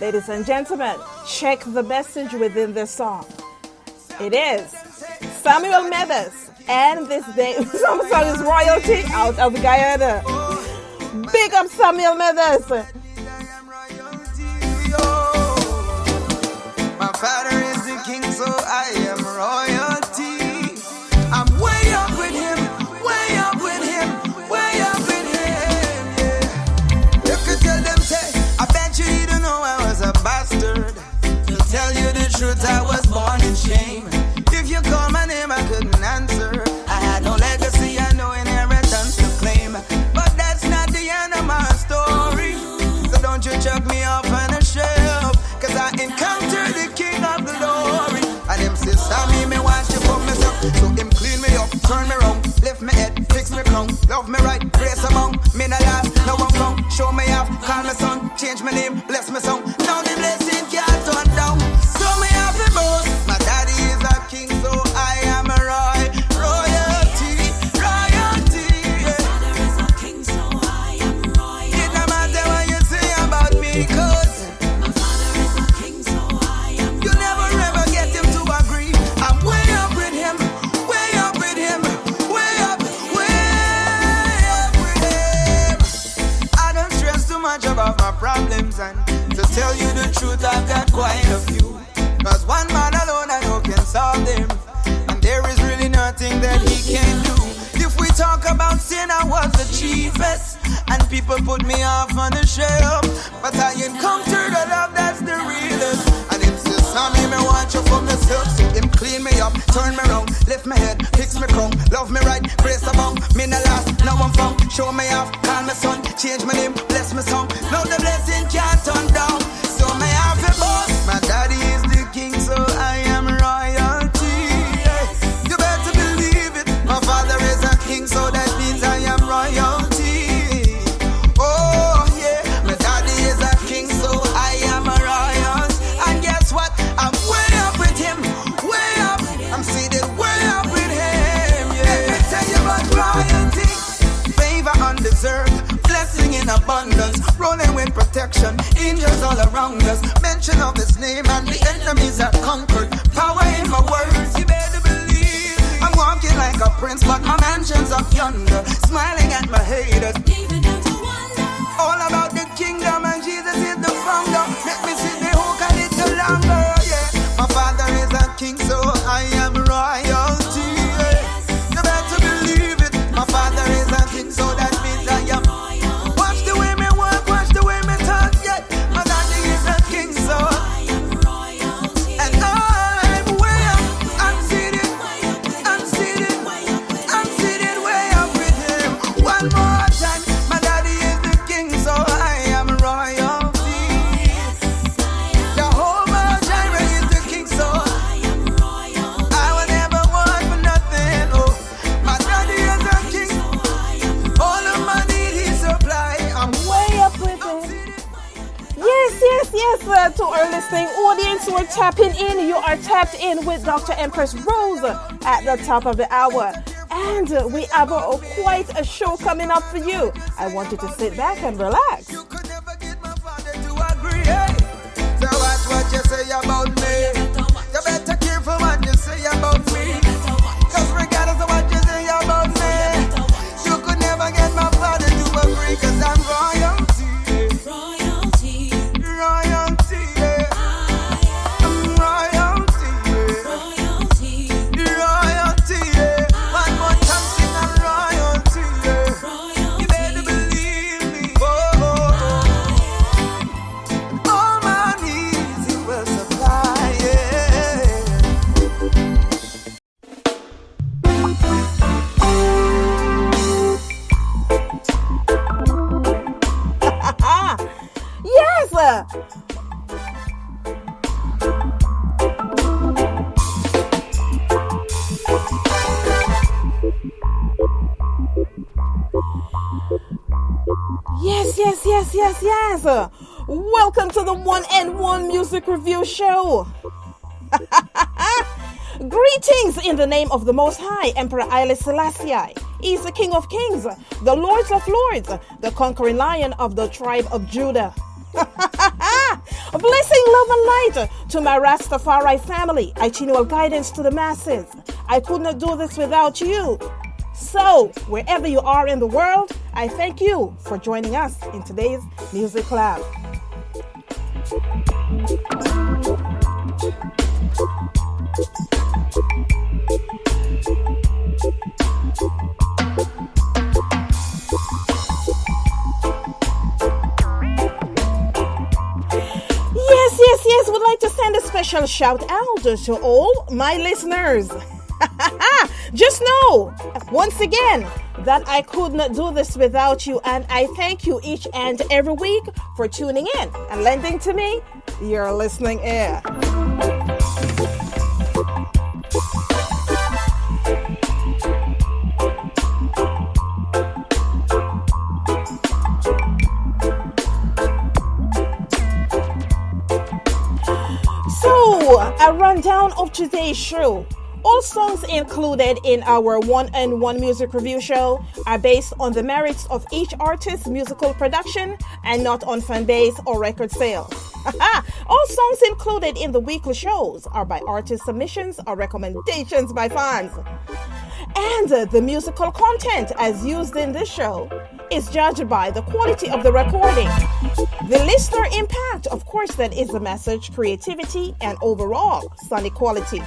Ladies and gentlemen, check the message within this song. It is Samuel Mathers, and this song is royalty out of Guyana. Big up Samuel Mathers. My father is the king, so I am royalty. I'm way up with him, way up with him, way up with him, yeah. You could tell them, say, I bet you didn't know I was a bastard. To tell you the truth, I was born in shame. If you call my name, I couldn't answer. I had no legacy and no inheritance to claim. But that's not the end of my story. So don't you chuck me off on a shelf, cause I encountered the king of glory. And him say, Sammy, me watch you for myself. So him clean me up, turn me round, lift me head, fix me crown, love me right, grace among me not last, no one come, show me off, call me son, change my name, bless me song. Now the blessing can't turn down. So me have a boss. My daddy is a king, so I am a royalty, royalty. Yeah. My father is a king, so I am royalty. It no matter what you say about me, cause my father is a king, so I am royalty. You never ever get him to agree. I'm way up with him, way up with him, way up with him. I don't stress too much about my problems, and to tell you the truth, I've got quite a few. Cause one man alone I know can solve them, and there is really nothing that he can do. If we talk about sin, I was the chiefest, and people put me off on the shelf. But I encountered a love that's the realest. And him says, Sammy, me want you for myself. So him clean me up, turn me round, lift me head, fix me crown, love me right, grace among me not last, now I'm found, show me off, call me son, change my name, bless me song. Now the blessing can't turn down. So me have a boss. My daddy is the king, so I am royalty. You better believe it. My father is a king, so that means I am royalty. Oh yeah, my daddy is a king, so I am a royal. And guess what? I'm way up with him, way up. I'm seated way up with him. Yeah. Let me tell you about royalty. Favor undeserved, blessing in abundance, rolling with protection, angels all around us. Mention of his name and the enemies are conquered. Power in my words, you better believe. I'm walking like a prince, but my mansion's up yonder, smiling at my haters. All about the kingdom, and Jesus is the founder. Let me see the hook a little longer, yeah. My father is a king, so I am royalty. Yeah. You better believe it. My father is a king, so that means I am. Watch the way me walk, watch the way me talk, yeah. My daddy is a king, so I am royalty. And I'm way up, I'm seated, I'm seated, I'm seated way up with him. One more time, my daddy is the king, so I am royalty. Jehovah Jireh is the king, so I am royalty. I will never want for nothing. Oh, my daddy is a king. All of my need he supply. I'm Way up with him. Yes. To our listening audience who are tapping in, you are tapped in with Dr. Empress Rose at the top of the hour. And we have quite a show coming up for you. I want you to sit back and relax. You could never get my father to agree. Hey. So watch what you say about me. You better careful what you say about me. Cause regardless of what you say about me, you could never get my father to agree. Cause I'm royalty. Royalty. Royalty. I'm royalty. Royalty. One more time sing I'm royalty. You better believe me. Oh. All my needs he will supply. Yes! Yes. Welcome to the One and One Music Review Show. Greetings in the name of the Most High, Emperor Haile Selassie. He's the King of Kings, the Lords of Lords, the conquering lion of the tribe of Judah. night to my Rastafari family. Itinual guidance to the masses. I could not do this without you. So, wherever you are in the world, I thank you for joining us in today's Music Lab. Yes, would like to send a special shout out to all my listeners. Just know, once again, that I could not do this without you, and I thank you each and every week for tuning in and lending to me your listening ear. A rundown of today's show. All songs included in our one-on-one music review show are based on the merits of each artist's musical production and not on fan base or record sales. All songs included in the weekly shows are by artist submissions or recommendations by fans. And the musical content as used in this show is judged by the quality of the recording. The listener impact, of course, that is the message, creativity, and overall sonic quality.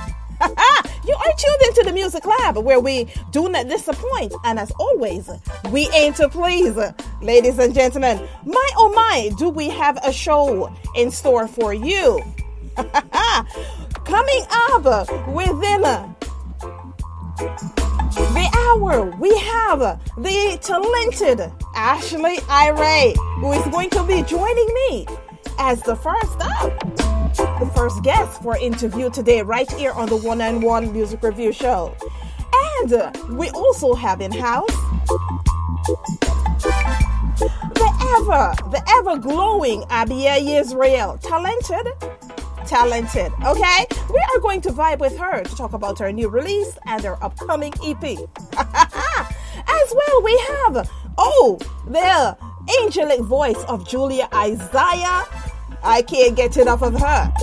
You are tuned into the Music Lab, where we do not disappoint, and as always, we aim to please. Ladies and gentlemen, my oh my, do we have a show in store for you. Coming up within the hour, we have the talented Ashley Irae, who is going to be joining me as the first guest for interview today, right here on the one-on-one music review show. And we also have in-house the ever-glowing Abia Israel, talented, okay? We are going to vibe with her to talk about her new release and her upcoming EP. As well, we have, the angelic voice of Julia Isaiah. I can't get enough of her.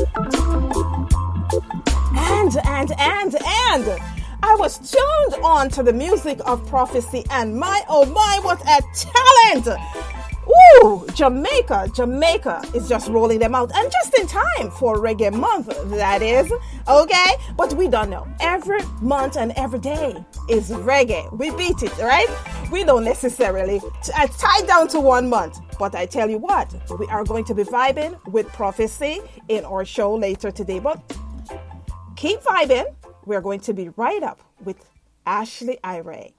And I was tuned on to the music of prophecy, and my oh my, what a talent! Woo! Jamaica is just rolling them out, and just in time for Reggae Month, that is, okay? But we don't know. Every month and every day is reggae. We beat it, right? We don't necessarily tie down to 1 month. But I tell you what, we are going to be vibing with prophecy in our show later today. But keep vibing. We're going to be right up with Ashley Irae.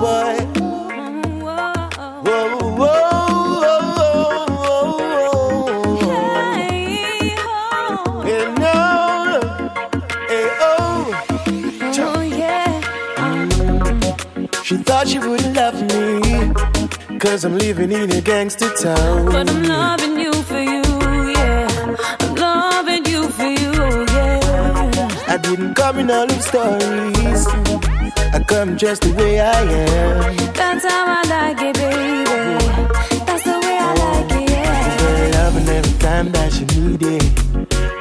boy. Whoa, whoa, yeah, no, hey, oh, yeah. She thought she wouldn't love me, 'cause I'm living in a gangster town. But I'm loving you for you, yeah. I'm loving you for you, yeah. I didn't come in all of stories, I come just the way I am. That's how I like it, baby. That's the way I like it, yeah. Her love and every time that she needed,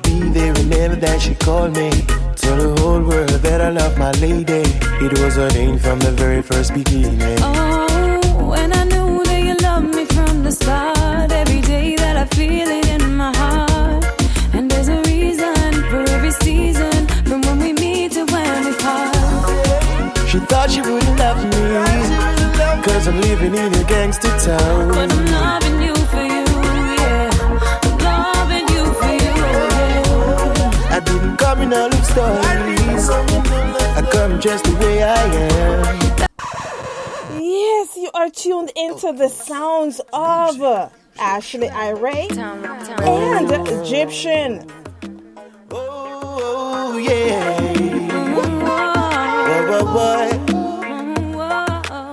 be there whenever that she called me. Tell the whole world that I love my lady. It was ordained from the very first beginning. Oh, and I knew that you loved me from the start. Every day that I feel it in my heart. And there's a reason for every season, from when we meet to when we part. She thought she wouldn't love me, 'cause I'm living in a gangster town. But I'm loving you for you, yeah. I'm loving you for you, yeah. I didn't come in all of stories, I come just the way I am. Yes, you are tuned into the sounds of Ashley Irae and Egyptian. Oh, yeah. Whoa, whoa, boy.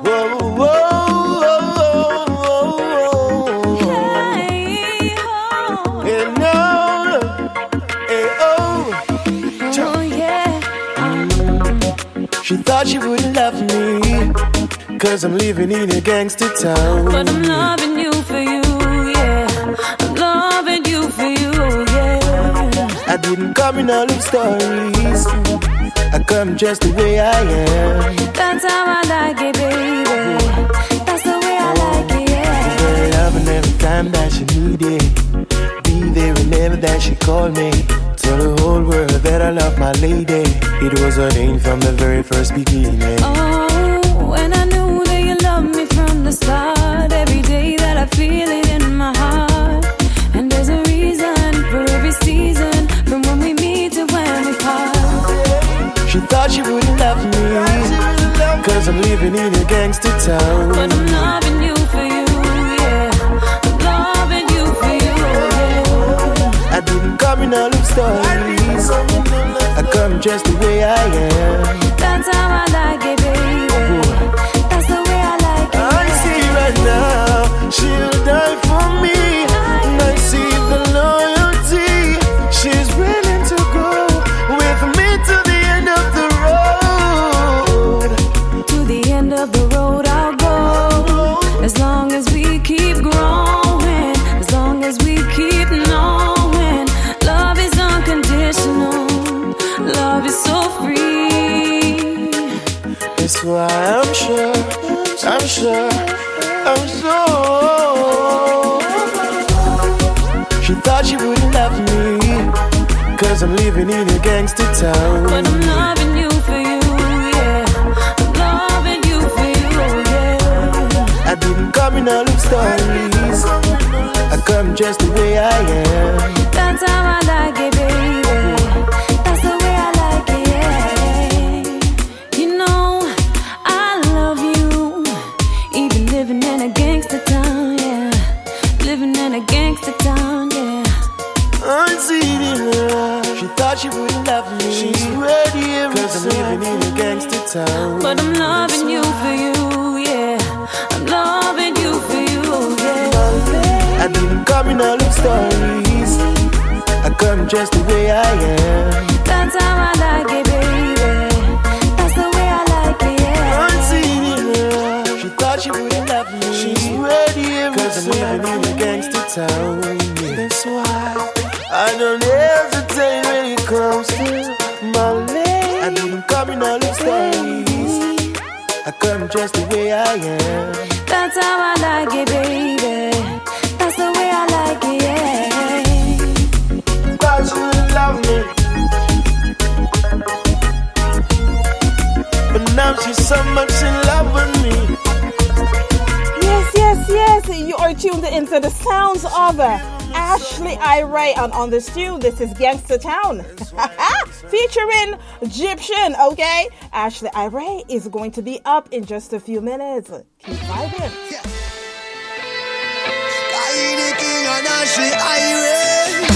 Whoa, whoa, yeah, no, hey, oh, yeah. She thought she wouldn't love me, 'cause I'm living in a gangster town. But I'm loving you for you, yeah. I'm loving you for you, yeah. I didn't come in all of stories, I come just the way I am. That's how I like it, baby. That's the way I like it, yeah. Her love and every time that she needed, be there whenever that she called me. Tell the whole world that I love my lady. It was ordained from the very first beginning. Oh, and I knew that you loved me from the start. Every day that I feel it in my heart. And there's a reason for every season, from when we meet to when we part. She thought she wouldn't love me, 'cause I'm living in a gangster town. But I'm loving you for you, yeah. I'm loving you for you, yeah. I didn't come in all of stories, I come just the way I am. That's how I like it, baby. That's the way I like it. I see right now, she'll die for me. And I see the loyalty, she's willing to go with me to the end of the road. To the end of the road I'll go, as long as we keep growing, as long as we keep knowing. Love is unconditional, love is so free. That's why I'm sure, I'm sure, I'm sure. She thought she wouldn't love me, 'cause I'm living in a gangster town. But I'm loving you for you, yeah. I'm loving you for you, yeah. I didn't come in all of stories, I come just the way I am. That's how I like it, baby. That's the way I like it, yeah. You know, I love you, even living in a gangster town, yeah. Living in a gangster town, yeah. I see it in her eyes. She thought she wouldn't love me, she's ready every 'cause I'm living in a gangster town. But I'm loving you for you, yeah. I'm loving you for you, yeah. I didn't come in all of stories, I come just the way I am. That's how I like it, baby. That's the way I like it, yeah. I see it in her eyes. She thought she wouldn't love me, she's ready every 'cause I'm living in a gangster town. That's why I don't hesitate when it comes to my lady. I didn't come in all of stories, I come just the way I am. That's how I like it, baby. That's the way I like it, yeah. Thought you would love me, but now she's so much in love with me. Yes, yes, yes. You are tuned into the sounds of Ashley Irae on this tune. This is Gangsta Town. Featuring Egyptian, okay? Ashley Irae is going to be up in just a few minutes. Keep vibing. King and Ashley Irae.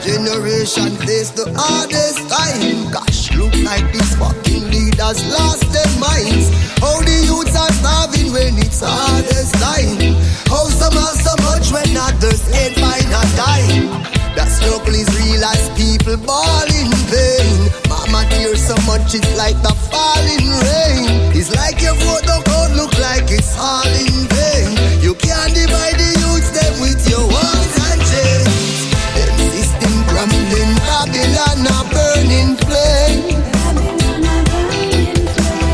Generation face the hardest time. Gosh, look like these fucking leaders lost their minds. How the youths are starving when it's hardest time. How some have so much when others can't find a dime. That struggle is real as people ball in vain. Mama tears so much it's like the falling rain. It's like your vote don't count, look like it's all in vain. You can't divide the youths them with your walls and chains. Crumbling Babylon, a burning flame.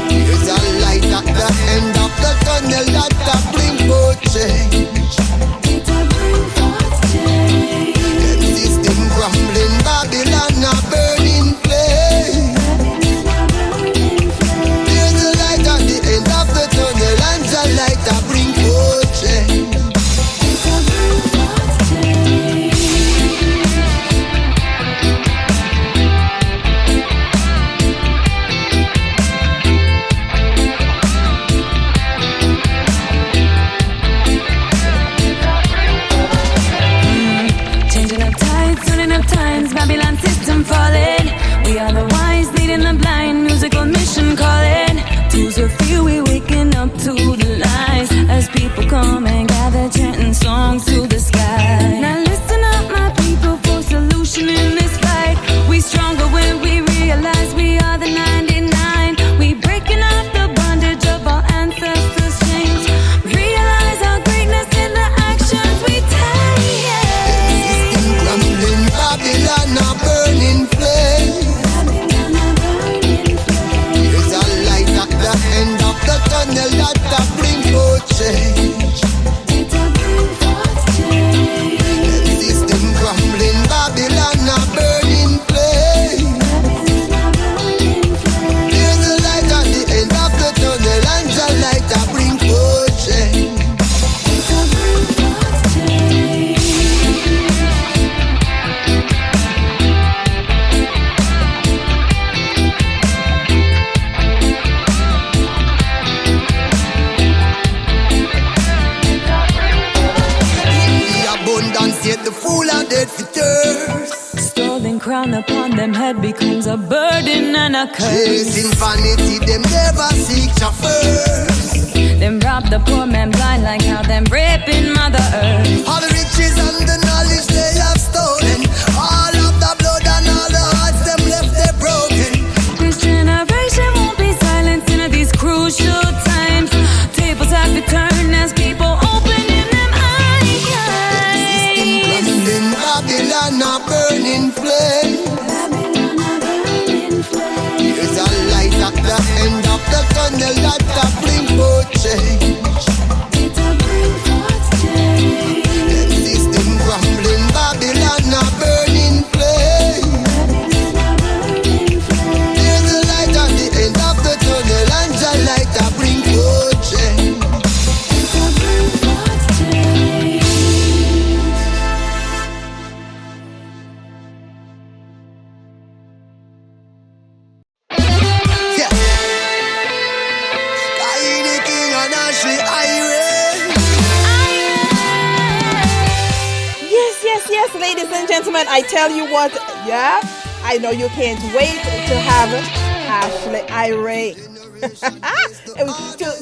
There's a light at the end of the tunnel that bring forth change. The system crumbling Babylon, a burning flame. There's a light at the end of the tunnel and the light that bring forth change. Babylon system falling. We are the wise leading the blind. Musical mission calling. Tools of few, we waking up to the lies. As people come and gather, chanting songs to the sky. Now listen up, my people, for solution in this fight. We stronger when we realize we are the 99. We breaking off the bondage of our ancestors' chains. Realize our greatness in the actions we take. Babylon a burning flame. There's a light at the end of the tunnel that bring forth change. The system crumbling, Babylon a burning flame. There's a light at the end of the tunnel and the light that bring forth change. Yet the fool are dead for thirst. Stolen crown upon them head becomes a burden and a curse. Chasing vanity, them never seek your first. Them rob the poor man blind like how them raping Mother Earth. All the riches and the knowledge they have stolen. All of the blood and all the hearts them left they broken. This generation won't be silenced in these crucial times. Tables have to turn as people open in them eyes. Babylon a burning flame. There's a light at the end of the tunnel that bring forth change. The system crumbling, Babylon a burning flame. There's a light at the end of the tunnel and the light that bring forth change. Yes, ladies and gentlemen, I tell you what, yeah, I know you can't wait to have Ashley Irae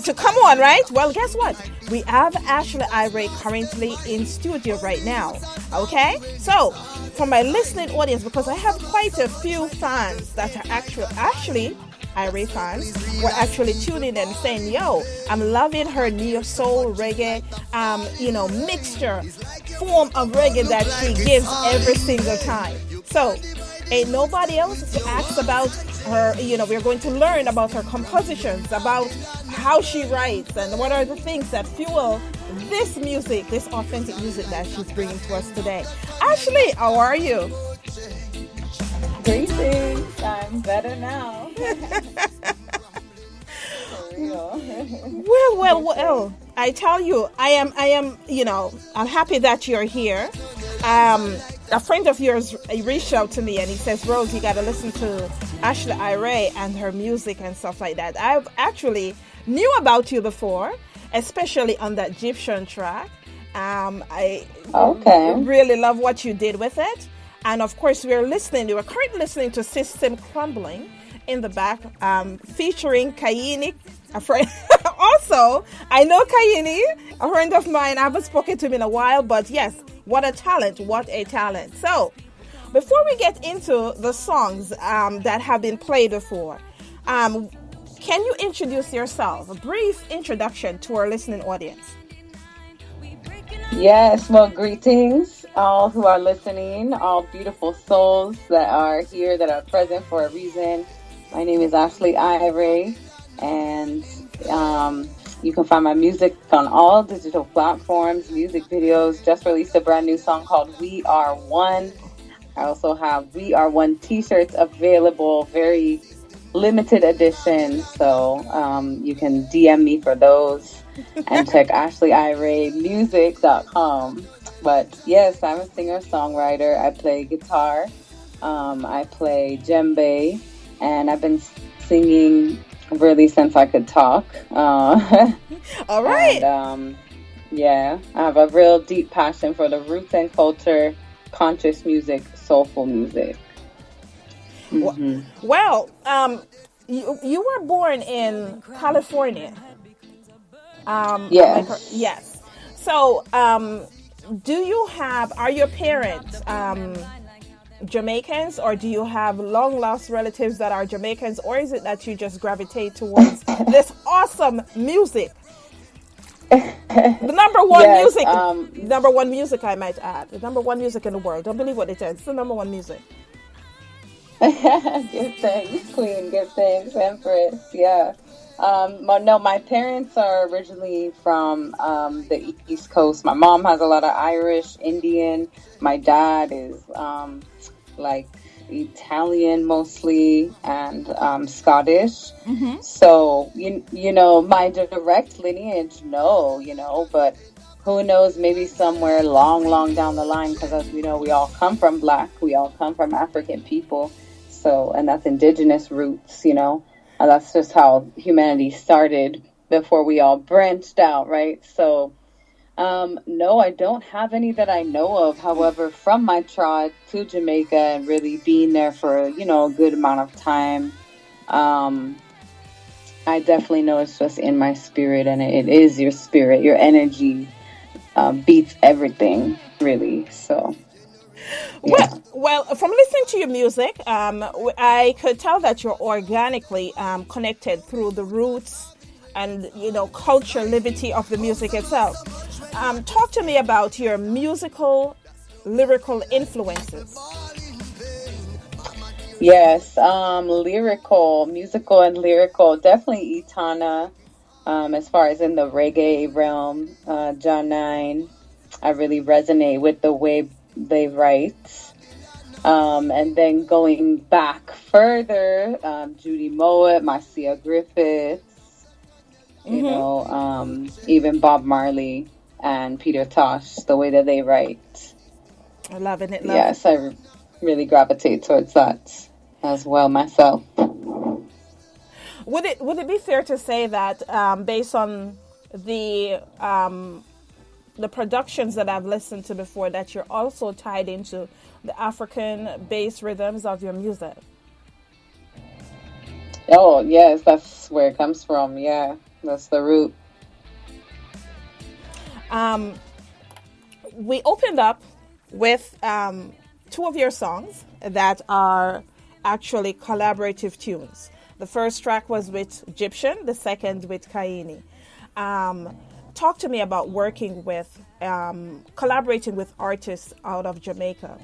to come on, right? Well, guess what? We have Ashley Irae currently in studio right now, okay? So, for my listening audience, because I have quite a few fans that are actually Irae fans were actually tuning in and saying, yo, I'm loving her neo soul reggae, mixture form of reggae that she gives every single time. So, ain't nobody else to ask about her, we're going to learn about her compositions, about how she writes, and what are the things that fuel this music, this authentic music that she's bringing to us today. Ashley, how are you? Greetings. I'm better now. For real. Well. I tell you, I am, I'm happy that you're here. A friend of yours reached out to me and he says, Rose, you got to listen to Ashley Irae and her music and stuff like that. I've actually knew about you before, especially on that Egyptian track. I really love what you did with it. And of course, we're currently listening to System Crumbling in the back, featuring Kaini, a friend. Also, I know Kaini, a friend of mine. I haven't spoken to him in a while, but yes, what a talent. So, before we get into the songs that have been played before, can you introduce yourself? A brief introduction to our listening audience. Yes, well, greetings, all who are listening, all beautiful souls that are here, that are present for a reason. My name is Ashley Irae, and you can find my music on all digital platforms, music videos. Just released a brand new song called We Are One. I also have We Are One t-shirts available, very limited edition, so you can DM me for those and check AshleyIraeMusic.com. But yes, I'm a singer-songwriter. I play guitar, I play djembe, and I've been singing really since I could talk. All right. And, I have a real deep passion for the roots and culture, conscious music, soulful music. Mm-hmm. Well, you were born in California. Yes. Yes. So, are your parents Jamaicans, or do you have long lost relatives that are Jamaicans, or is it that you just gravitate towards this awesome music? The number one music, I might add. The number one music in the world. Don't believe what it is. It's the number one music. Give thanks, Queen. Give thanks, Empress. Yeah. No, my parents are originally from the East Coast. My mom has a lot of Irish, Indian. My dad is like Italian mostly, and Scottish. Mm-hmm. So you know my direct lineage, but who knows? Maybe somewhere long down the line, because as we know, we all come from Black. We all come from African people. So, and that's indigenous roots, and that's just how humanity started before we all branched out, right? So, no, I don't have any that I know of. However, from my tribe to Jamaica and really being there for, a good amount of time, I definitely know it's just in my spirit, and it is your spirit, your energy beats everything, really. So. Yeah. Well, from listening to your music, I could tell that you're organically connected through the roots and, culture, liberty of the music itself. Talk to me about your lyrical influences. Yes, musical and lyrical, definitely Etana. As far as in the reggae realm, John 9, I really resonate with the way they write. And then going back further, Judy Mowat, Marcia Griffiths, even Bob Marley and Peter Tosh, the way that they write. I love it. Yes, I really gravitate towards that as well myself. Would it be fair to say that based on the productions that I've listened to before, that you're also tied into the African bass rhythms of your music? Oh, yes, that's where it comes from. Yeah, that's the root. We opened up with two of your songs that are actually collaborative tunes. The first track was with Egyptian, the second with Kaini. Talk to me about working with, collaborating with artists out of Jamaica.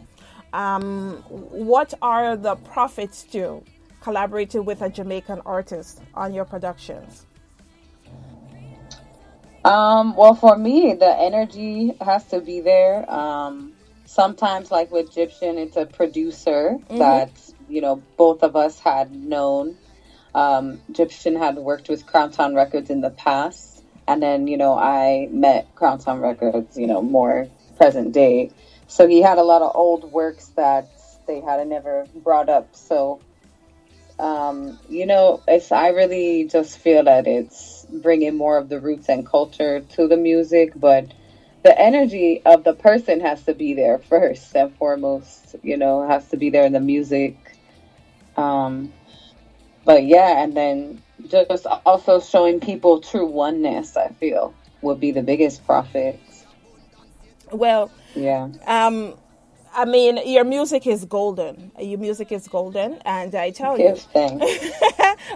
What are the profits to collaborating with a Jamaican artist on your productions? Well, for me, the energy has to be there. Sometimes, like with Egyptian, it's a producer that's both of us had known. Egyptian had worked with Crowntown Records in the past, and then I met Crowntown Records, more present day. So he had a lot of old works that they had never brought up. So I really just feel that it's bringing more of the roots and culture to the music, but the energy of the person has to be there first and foremost, has to be there in the music. But yeah, and then just also showing people true oneness, I feel, would be the biggest profit. Well, yeah. I mean, your music is golden. Your music is golden, and I tell you,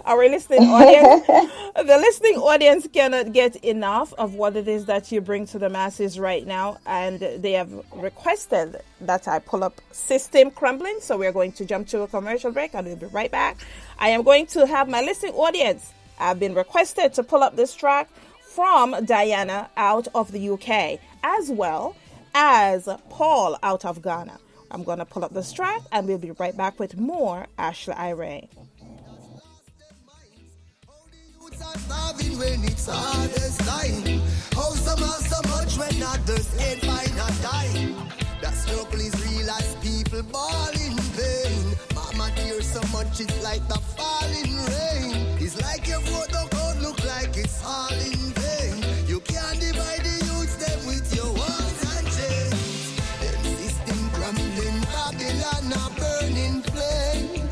our listening audience, the listening audience cannot get enough of what it is that you bring to the masses right now, and they have requested that I pull up System Crumbling. So we're going to jump to a commercial break, and we'll be right back. I am going to have my listening audience. I've been requested to pull up this track from Diana out of the UK, as well as Paul out of Ghana. I'm going to pull up this track and we'll be right back with more Ashley Irae. When it's hardest time, how some have so much when others can't find a dime. That struggle is real as people ball in vain. Mama tears so much it's like the falling rain. It's like your photo code look like it's all in vain. You can't divide the youths them with your walls and chains. Them system crumbling, Babylon a burning flame.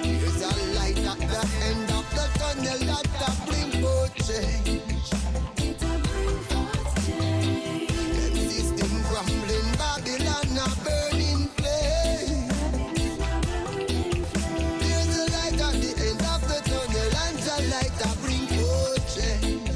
There's a light at the end of the tunnel that bring forth change. Them system crumbling, Babylon a burning flame. There's a light at the end of the tunnel and a light that bring forth change.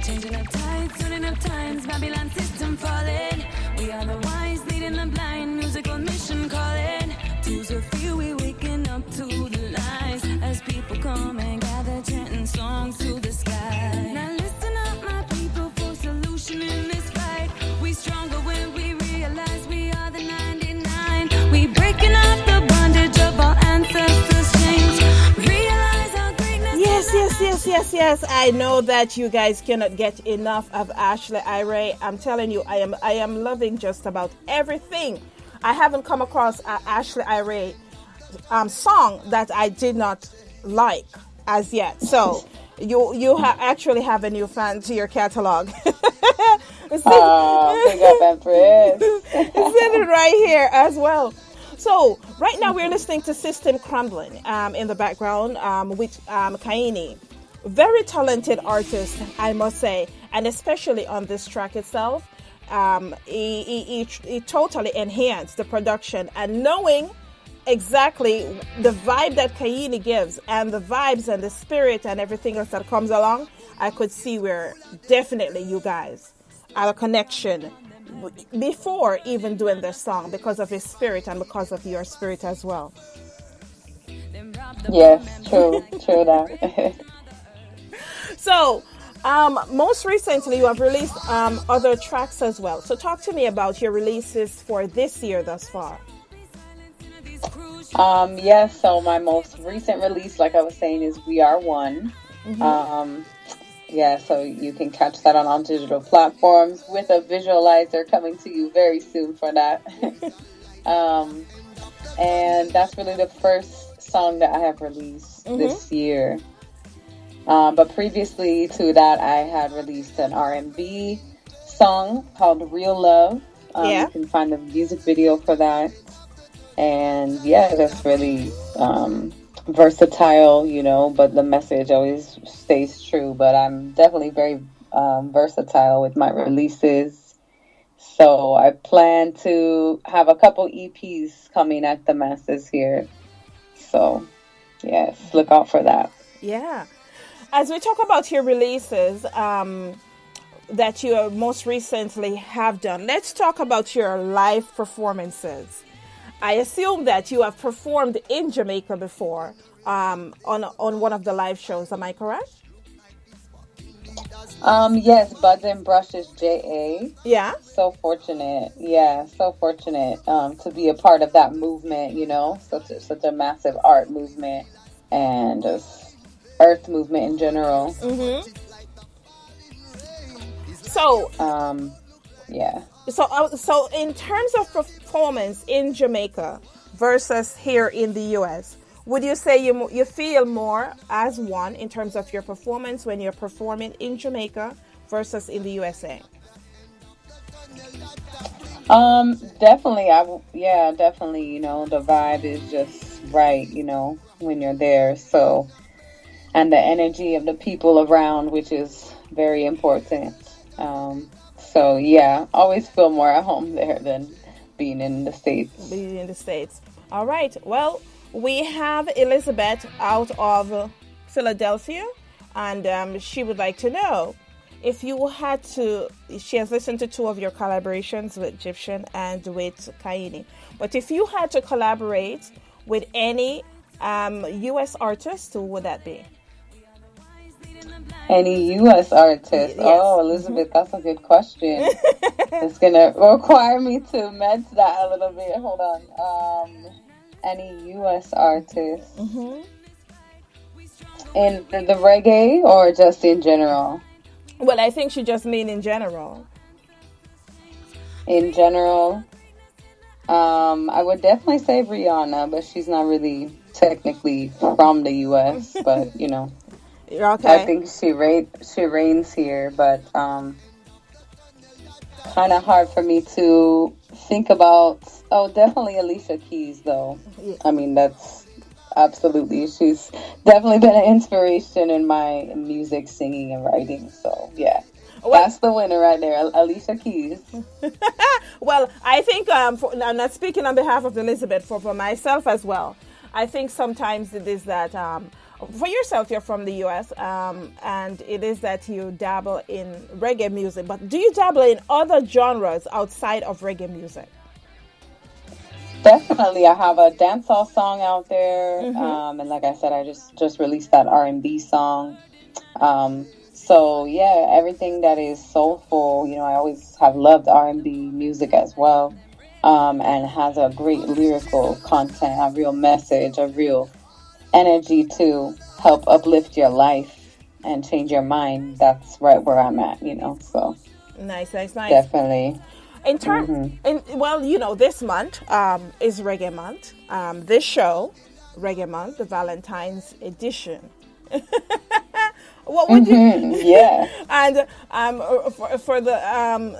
Changing up tides, turning up times, Babylon system falling. We are the wise, leading the blind, musical mission calling. Tools of fear, we waking up to the lies. As people come and gather, chanting songs to the sky. Now listen up, my people, for solution in this fight. We stronger when we realize we are the 99. We breaking off the bondage of our ancestors' chains. Realize our greatness. Yes. I know that you guys cannot get enough of Ashley Irae. I'm telling you, I am loving just about everything. I haven't come across an Ashley Irae song that I did not like as yet. So you actually have a new fan to your catalog. Big up, Empress. It's in it right here as well. So right now we're listening to System Crumbling in the background with Kaini. Very talented artist, I must say, and especially on this track itself. He totally enhanced the production, and knowing exactly the vibe that Kaini gives and the vibes and the spirit and everything else that comes along, I could see where definitely you guys are a connection before even doing this song, because of his spirit and because of your spirit as well. Yes, true that. So, most recently you have released other tracks as well. So talk to me about your releases for this year thus far. Yes, so my most recent release, like I was saying, is We Are One. Mm-hmm. So you can catch that on all digital platforms with a visualizer coming to you very soon for that. And that's really the first song that I have released this year. But previously to that, I had released an R&B song called Real Love. You can find the music video for that. And that's really versatile, but the message always stays true. But I'm definitely very versatile with my releases. So I plan to have a couple EPs coming at the masses here. So, yes, look out for that. Yeah. As we talk about your releases, that you most recently have done. Let's talk about your live performances. I assume that you have performed in Jamaica before on one of the live shows. Am I correct? Yes, Buds and Brushes JA. Yeah. So fortunate. Yeah, so fortunate to be a part of that movement, you know, such a massive art movement and just earth movement in general. Mm-hmm. So, yeah. So in terms of performance in Jamaica versus here in the US, would you say you feel more as one in terms of your performance when you're performing in Jamaica versus in the USA? Definitely. Definitely. You know, the vibe is just right, you know, when you're there. So, and the energy of the people around, which is very important. So yeah, always feel more at home there than being in the States. Being in the States. All right. Well, we have Elizabeth out of Philadelphia, and she would like to know if you had to. She has listened to two of your collaborations with Egyptian and with Kaini, but if you had to collaborate with any U.S. artist, who would that be? Any U.S. artist? Yes. Oh, Elizabeth, that's a good question. It's gonna require me to meds that a little bit. Hold on. Any U.S. artist? Mm-hmm. In the reggae or just in general? Well, I think she just mean in general. In general, I would definitely say Rihanna, but she's not really technically from the U.S. But you know. Okay. I think she reigns here, but kind of hard for me to think about. Oh, definitely Alicia Keys, though. Yeah. I mean, that's absolutely. She's definitely been an inspiration in my music, singing, and writing. So, yeah. Well, that's the winner right there, Alicia Keys. Well, I think, I'm not speaking on behalf of Elizabeth, for myself as well. I think sometimes it is that... for yourself, you're from the U.S., and it is that you dabble in reggae music. But do you dabble in other genres outside of reggae music? Definitely. I have a dancehall song out there. Mm-hmm. And like I said, I just released that R&B song. So, yeah, everything that is soulful, you know, I always have loved R&B music as well, and has a great lyrical content, a real message, a real energy to help uplift your life and change your mind. That's right where I'm at, you know, so. Nice. Definitely. Well, you know, this month is Reggae Month. This show, Reggae Month, the Valentine's edition. What would you? Yeah. And for the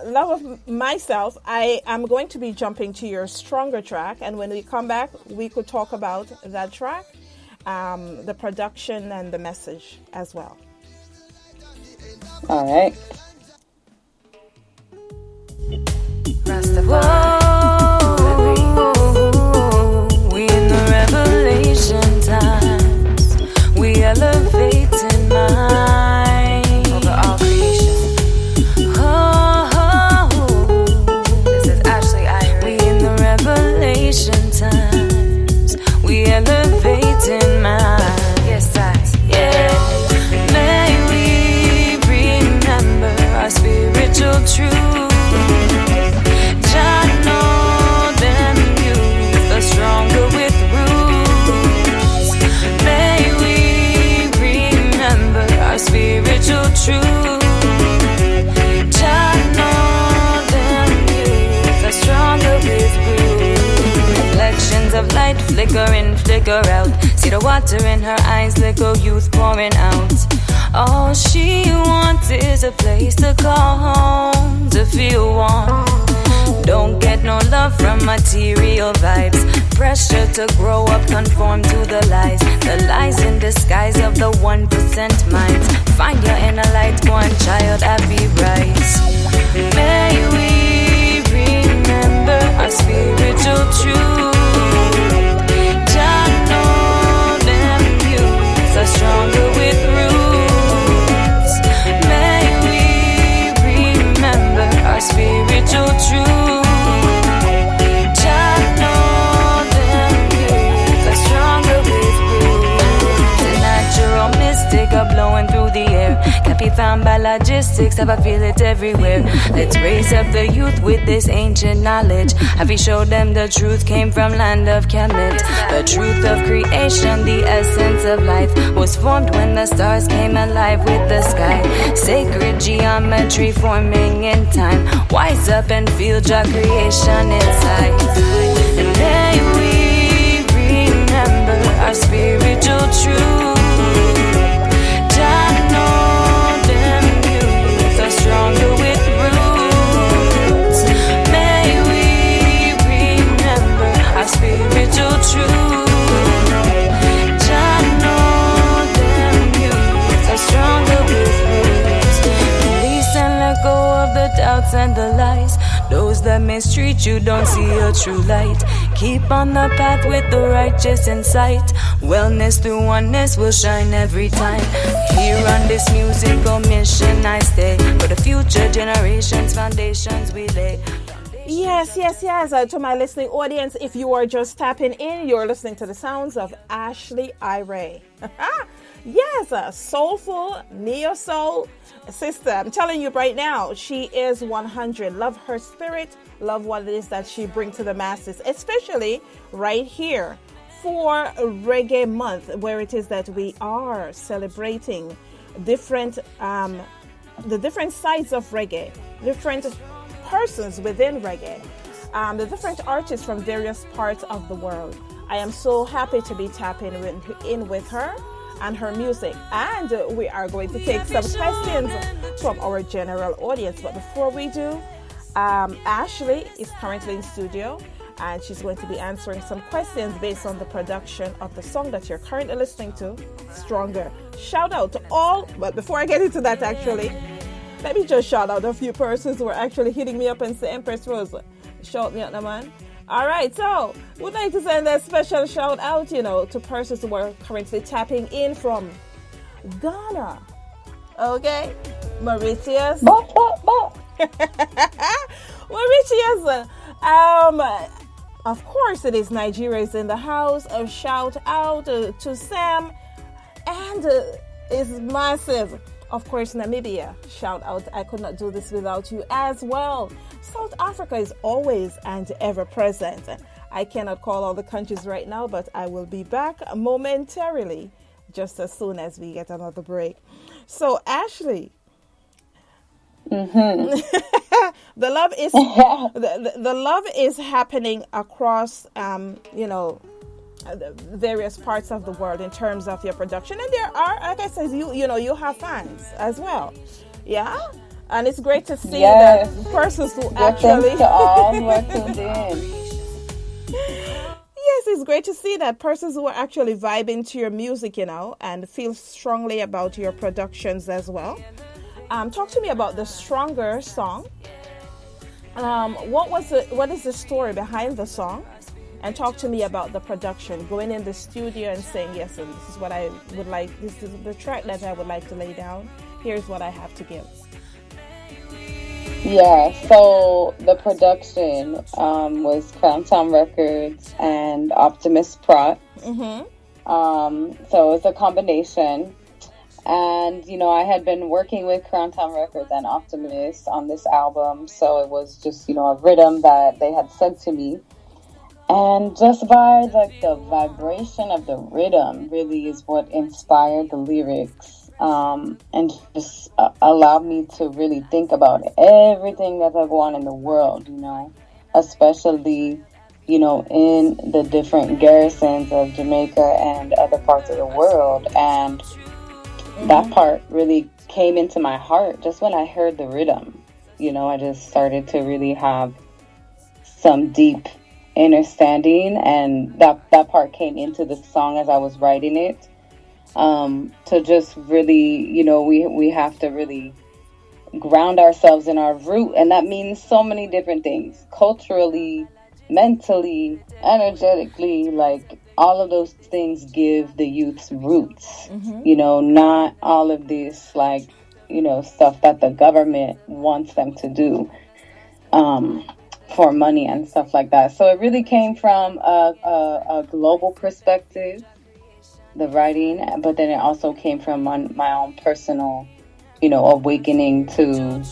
love of myself, I am going to be jumping to your Stronger track, and when we come back, we could talk about that track, the production, and the message as well. All right. We in the revelation times. We elevate in mind over all creation. This is Ashley Irae. We in the revelation times. We elevate in mind. Yes, yeah. May we remember our spiritual truth. Stronger with roots. May we remember our spiritual truth. Child, know them youth are stronger with roots. Reflections of light flicker in, flicker out. See the water in her eyes, little youth pouring out. All she wants is a place to call home, to feel warm. Don't get no love from material vibes. Pressure to grow up, conform to the lies in disguise of the 1% minds. Find your inner light, born child, happy rights. May we remember our spiritual truth. Jah know them youths are stronger with roots. May we down by logistics, have I feel it everywhere. Let's raise up the youth with this ancient knowledge. Have you showed them the truth came from land of Kemet? The truth of creation, the essence of life, was formed when the stars came alive with the sky. Sacred geometry forming in time. Wise up and feel your creation inside. And may we remember our spiritual truth. Jah know them youth are stronger with roots. May we remember our spiritual truth. Jah know them youth are stronger with roots. Release and let go of the doubts and the lies. Those that mistreat you don't see your true light. Keep on the path with the righteous in sight. Wellness through oneness will shine every time. Here on this musical mission I stay. For the future generations, foundations we lay. Yes. To my listening audience, if you are just tapping in, you're listening to the sounds of Ashley Irae. Yes, a soulful neo-soul sister. I'm telling you right now, she is 100. Love her spirit. Love what it is that she brings to the masses, especially right here for Reggae Month, where it is that we are celebrating different, the different sides of reggae, different persons within reggae, the different artists from various parts of the world. I am so happy to be tapping in with her and her music, and we are going to take some questions from our general audience. But before we do, Ashley is currently in studio, and she's going to be answering some questions based on the production of the song that you're currently listening to, Stronger. Shout out to all, but before I get into that, actually, let me just shout out a few persons who are actually hitting me up and say, Empress Rose, shout me out, no man. All right, so we'd like to send a special shout out, to persons who are currently tapping in from Ghana. Okay, Mauritius. Mauritius. Of course, it is Nigeria is in the house. A shout out to Sam, and is massive. Of course, Namibia, shout out. I could not do this without you as well. South Africa is always and ever present. I cannot call all the countries right now, but I will be back momentarily, just as soon as we get another break. So, Ashley, the love is the love is happening across, various parts of the world in terms of your production, and there are, like I said, you have fans as well, yeah, and it's great to see that persons who actually to all who are tuned in. Yes, it's great to see that persons who are actually vibing to your music, and feel strongly about your productions as well. Talk to me about the Stronger song. What is the story behind the song? And talk to me about the production, going in the studio and saying, yes, and this is what I would like, this is the track that I would like to lay down. Here's what I have to give. Yeah, so the production was Crown Town Records and Optimus Prot. So it's a combination. And, I had been working with Crown Town Records and Optimus on this album. So it was just, a rhythm that they had sent to me. And just by the vibration of the rhythm really is what inspired the lyrics, and just allowed me to really think about everything that's going on in the world, especially, in the different garrisons of Jamaica and other parts of the world. And that part really came into my heart just when I heard the rhythm. I just started to really have some deep understanding, and that part came into the song as I was writing it, to just really, we have to really ground ourselves in our root, and that means so many different things, culturally, mentally, energetically, like all of those things give the youth's roots, not all of this stuff that the government wants them to do for money and stuff like that. So it really came from a global perspective, the writing, but then it also came from my own personal awakening to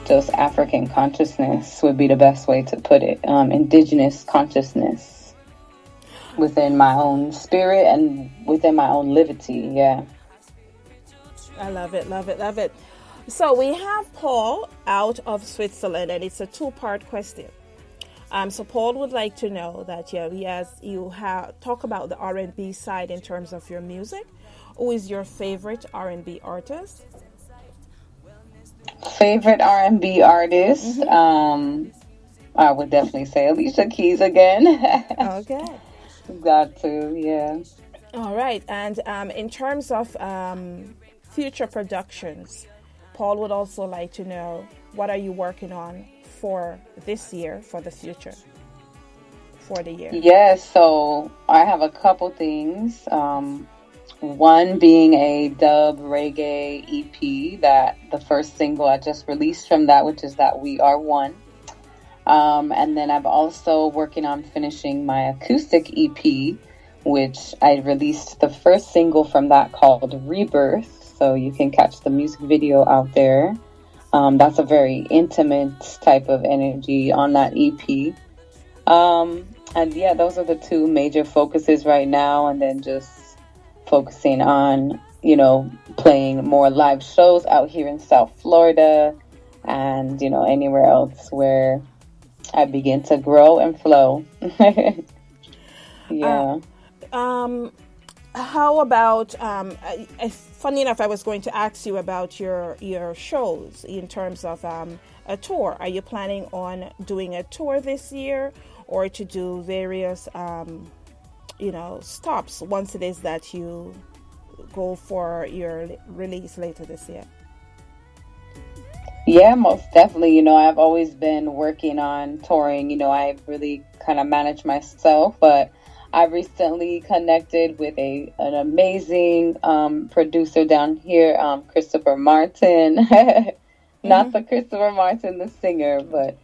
just African consciousness would be the best way to put it. Indigenous consciousness within my own spirit and within my own livity. Yeah. I love it, love it, love it. So we have Paul out of Switzerland, and it's a two-part question. So Paul would like to know that you talk about the R&B side in terms of your music. Who is your favorite R&B artist? Favorite R&B artist? I would definitely say Alicia Keys again. Okay. Got to, yeah. All right. And in terms of future productions, Paul would also like to know, what are you working on for this year, for the future, for the year? Yes, so I have a couple things. One being a dub reggae EP, that the first single I just released from that, which is that We Are One. And then I'm also working on finishing my acoustic EP, which I released the first single from that called Rebirth. So you can catch the music video out there. That's a very intimate type of energy on that EP. And yeah, those are the two major focuses right now. And then just focusing on, playing more live shows out here in South Florida and, anywhere else where I begin to grow and flow. Yeah. How about, funny enough, I was going to ask you about your shows in terms of a tour. Are you planning on doing a tour this year, or to do various, stops once it is that you go for your release later this year? Yeah, most definitely. I've always been working on touring. I really kind of manage myself, but I recently connected with an amazing producer down here, Christopher Martin. Not the Christopher Martin, the singer, but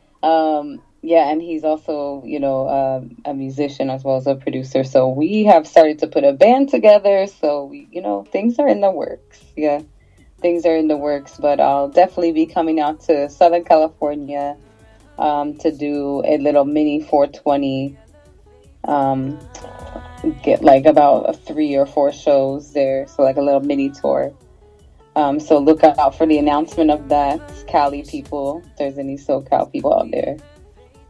yeah, and he's also, a musician as well as a producer. So we have started to put a band together. So we, things are in the works. Yeah, things are in the works. But I'll definitely be coming out to Southern California to do a little mini 420. Get like about 3 or 4 shows there, so like a little mini tour. So look out for the announcement of that, Cali people, if there's any SoCal people out there.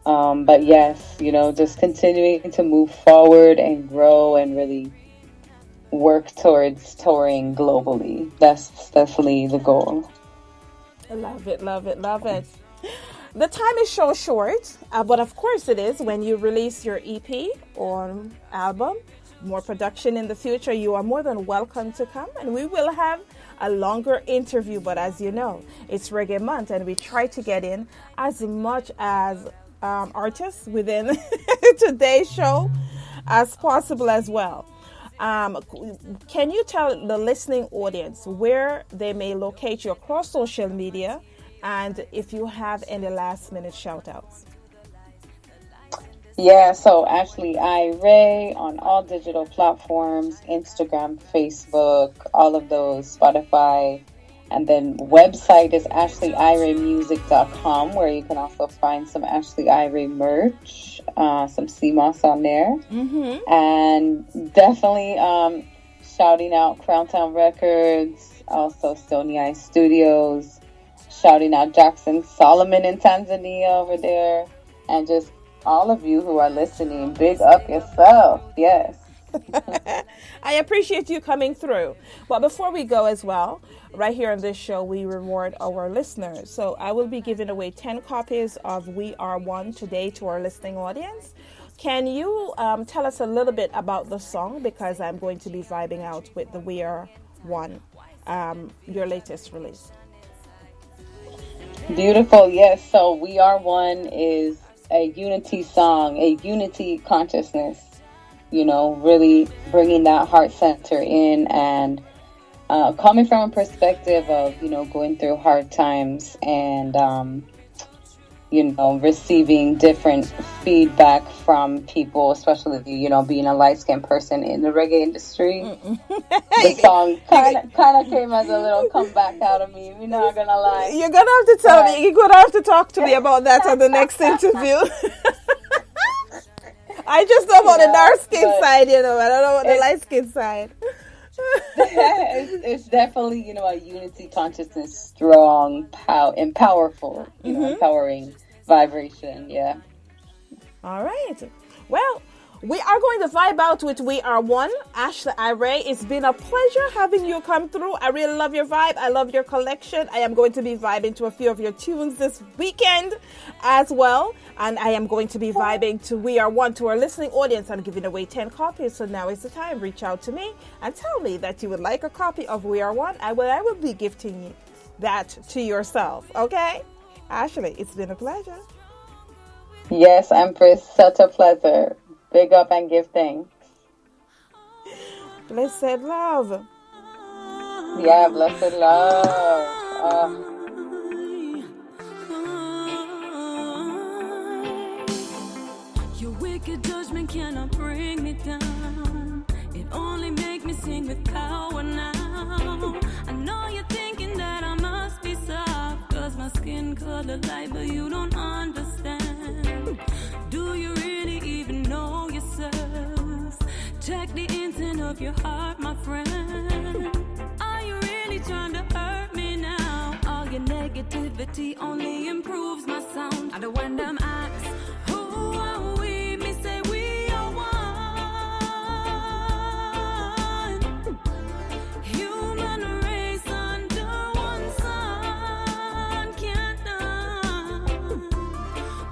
But yes, just continuing to move forward and grow and really work towards touring globally. That's definitely the goal. I love it, love it, love it. The time is so short, but of course it is when you release your EP or album. More production in the future, you are more than welcome to come, and we will have a longer interview. But as you know, it's Reggae Month, and we try to get in as much as artists within today's show as possible as well. Can you tell the listening audience where they may locate you across social media, and if you have any last minute shout outs? Yeah, so Ashley Irae on all digital platforms, Instagram, Facebook, all of those, Spotify. And then website is ashleyiraemusic.com, where you can also find some Ashley Irae merch, some CMOS on there. And definitely shouting out Crowntown Records, also Stony Eye Studios, shouting out Jackson Solomon in Tanzania over there, and just all of you who are listening, big up yourself. Yes. I appreciate you coming through. But before we go as well, right here on this show, we reward our listeners. So I will be giving away 10 copies of We Are One today to our listening audience. Can you tell us a little bit about the song? Because I'm going to be vibing out with the We Are One, your latest release. Beautiful. Yes. So We Are One is a unity song, a unity consciousness, really bringing that heart center in, and coming from a perspective of, going through hard times and receiving different feedback from people, especially, being a light-skinned person in the reggae industry. The song kind of came as a little comeback out of me. You're not gonna lie. You're gonna have to tell me. You're gonna have to talk to me about that on the next interview. I just know about the dark skin side, I don't know about the light skin side. It's definitely, a unity consciousness, strong, and powerful, empowering vibration. Yeah. All right. Well, we are going to vibe out with We Are One. Ashley Irae, it's been a pleasure having you come through. I really love your vibe. I love your collection. I am going to be vibing to a few of your tunes this weekend as well. And I am going to be vibing to We Are One to our listening audience. I'm giving away 10 copies. So now is the time. Reach out to me and tell me that you would like a copy of We Are One. I will be gifting you that to yourself. Okay? Ashley, it's been a pleasure. Yes, Empress. Such a pleasure. Big up and give thanks. Blessed love. Yeah, blessed love. Your wicked judgment cannot bring me down. It only make me sing with power now. I know you're thinking that I must be soft, 'cause my skin color light, but you don't understand. Do you really even know yourself? Check the intent of your heart, my friend. Are you really trying to hurt me now? All your negativity only improves my sound. I don't want them acts. Who are we? Me say we are one. Human race under one sun. Can't done.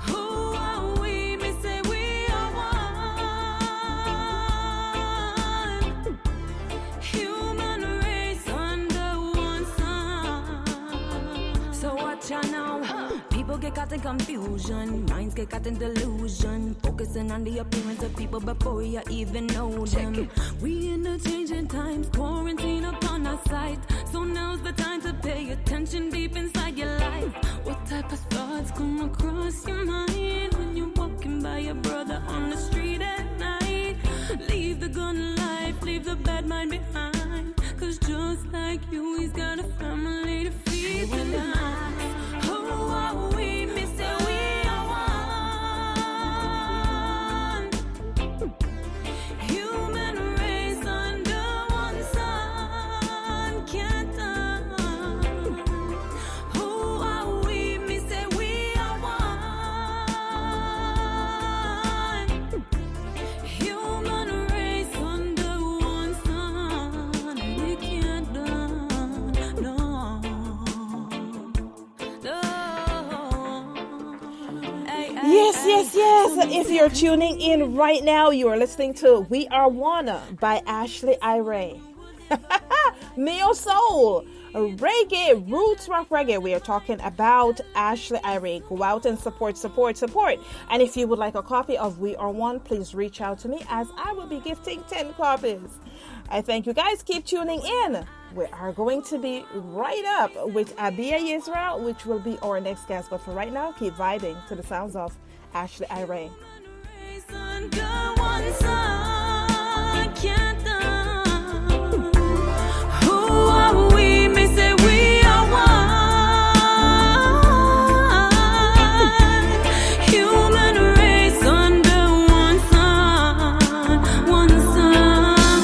Who are we? Me say we are one. Human race under one sun. So watch out now. People get caught in confusion, minds get caught in delusion, focusing on the appearance of people before you even know them. We in the changing times, quarantine upon our sight. So now's the time to pay attention deep inside your life. What type of thoughts come across your mind when you're walking by your brother on the street at night? Leave the gun life, leave the bad mind behind, 'cause just like you, he's got a family to feed tonight. Who are we? Me say we are one. Human race under one sun. Can't done. Who are we? Me say we are one. Human race under one sun. We can't done. No. Yes. If you're tuning in right now, you are listening to We Are One by Ashley Irae. Neo Soul, reggae, roots rock reggae. We are talking about Ashley Irae. Go out and support. And if you would like a copy of We Are One, please reach out to me, as I will be gifting 10 copies. I thank you guys. Keep tuning in. We are going to be right up with Abia Israel, which will be our next guest. But for right now, keep vibing to the sounds of Ashley Irae. Who are we? Me say we are one. Human race under one sun. One sun.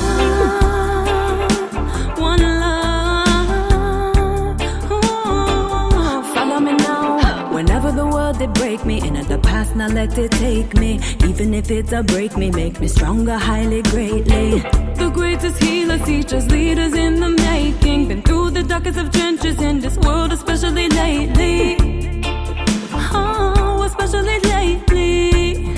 One love. Follow me now. Whenever the world they break me, in the past now let it take me. Even if it's a break me, make me stronger highly greatly. The greatest healers, teachers, leaders in the making. Been through the darkest of trenches in this world, especially lately. Oh, especially lately.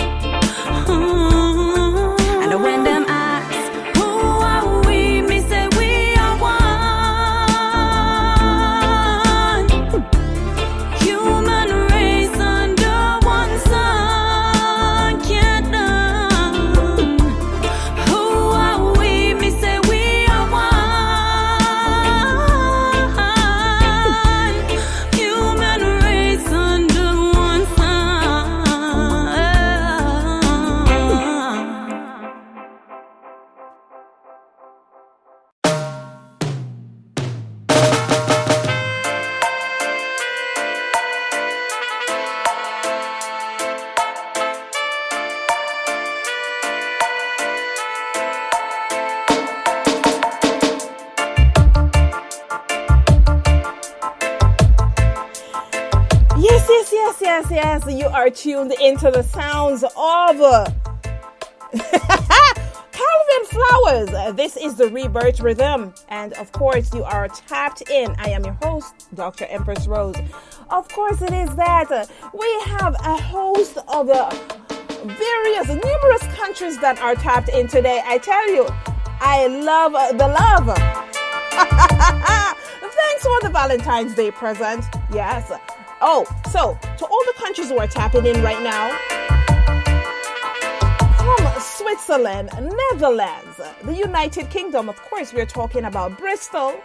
Oh. And when them ask, who are we? Me say we are one. Human race under one sun. Can't done. Who are we? Me say we are one. Human race Yes, you are tuned into the sounds of Calvin Flowers. This is the Rebirth Rhythm. And of course, you are tapped in. I am your host, Dr. Empress Rose. Of course, it is that we have a host of numerous countries that are tapped in today. I tell you, I love the love. Thanks for the Valentine's Day present. Yes. Oh, so to all the countries who are tapping in right now, from Switzerland, Netherlands, the United Kingdom, of course, we're talking about Bristol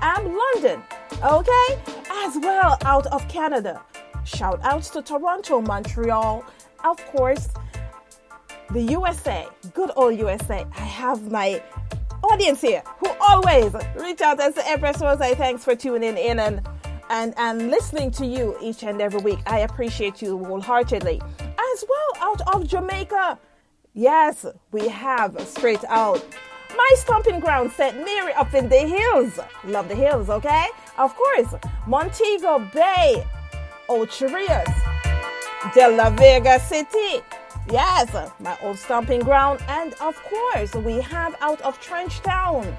and London, okay? As well out of Canada. Shout outs to Toronto, Montreal, of course, the USA, good old USA. I have my audience here who always reach out and say, Empress Rose, thanks for tuning in and listening to you each and every week. I appreciate you wholeheartedly. As well out of Jamaica. Yes, we have straight out my stomping ground, St. Mary up in the hills. Love the hills, okay? Of course, Montego Bay, Ocho Rios, De La Vega City. Yes, my old stomping ground. And of course, we have out of Trenchtown.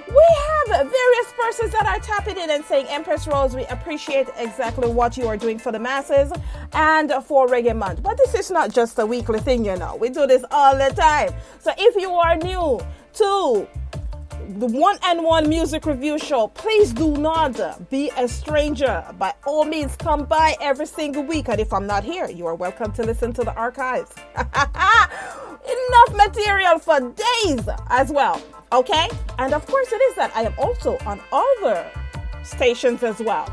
We have various persons that are tapping in and saying, Empress Rose, we appreciate exactly what you are doing for the masses and for Reggae Month. But this is not just a weekly thing, you know. We do this all the time. So if you are new to the one-on-one music review show, please do not be a stranger. By all means, come by every single week. And if I'm not here, you are welcome to listen to the archives. Enough material for days as well. Okay? And of course it is that I am also on other stations as well.